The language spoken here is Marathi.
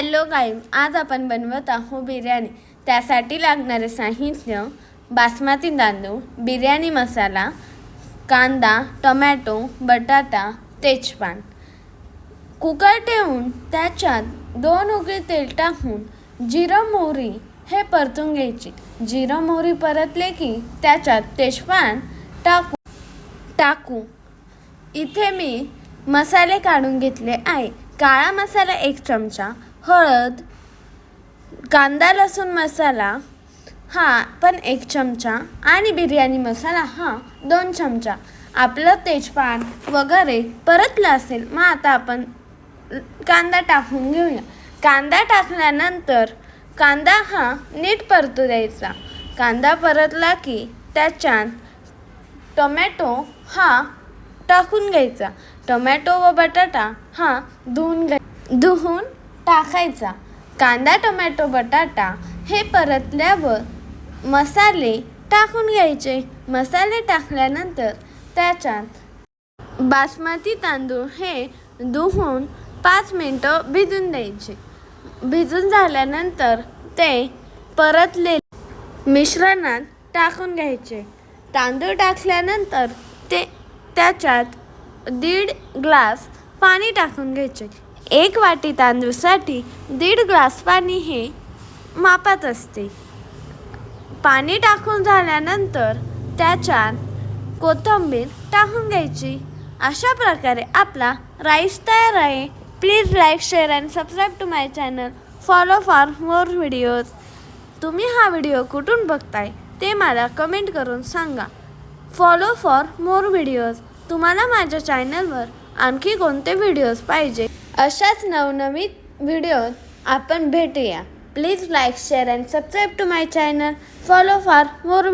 हॅलो गाईज, आज आपण बनवत आहोत बिर्याणी। त्यासाठी लागणारे साहित्य: बासमती तांदूळ, बिर्याणी मसाला, कांदा, टोमॅटो, बटाटा, तेजपान। कुकर ठेवून त्याच्यात 2 उकळी तेल टाकून जिरं मोहरी हे परतून घ्यायचे। जिरं मोहरी परतले की त्याच्यात तेजपान टाकू। इथे मी मसाले काढून घेतले आहे। काळा मसाला 1 चमचा, हळद, कांदा लसूण मसाला हा पण 1 चमचा आणि बिर्याणी मसाला हा 2 चमचा। आपलं तेजपान वगैरे परतलं असेल, मग आता आपण कांदा टाकून घेऊया। कांदा टाकल्यानंतर कांदा हा नीट परतू द्यायचा। कांदा परतला की त्याच्यात टोमॅटो हा टाकून घ्यायचा। टोमॅटो व बटाटा हा धुवून टाकायचा। कांदा, टोमॅटो, बटाटा हे परतल्यावर मसाले टाकून घ्यायचे। मसाले टाकल्यानंतर त्याच्यात बासमती तांदूळ हे धुवून 5 मिनिटं भिजून द्यायचे। भिजून झाल्यानंतर ते परतलेले मिश्रणात टाकून घ्यायचे। तांदूळ टाकल्यानंतर त्याच्यात 1.5 ग्लास पाणी टाकून घ्यायचे। 1 वाटी तांदूळसाठी 1.5 ग्लास पाणी हे मापात असते। पाणी टाकून झाल्यानंतर त्याच्यात कोथिंबीर टाकून घ्यायची। अशा प्रकारे आपला राईस तयार आहे। Please like, share and subscribe to my channel. Follow for more videos. तुम्ही हा व्हिडिओ कुठून बघताय ते मला कमेंट करून सांगा। Follow for more videos. तुम्हाला माझ्या चॅनलवर आणखी कोणते व्हिडिओज पाहिजे, अशाच नवनवीन व्हिडिओत आपण भेटूया। Please like, share and subscribe to my channel. Follow for more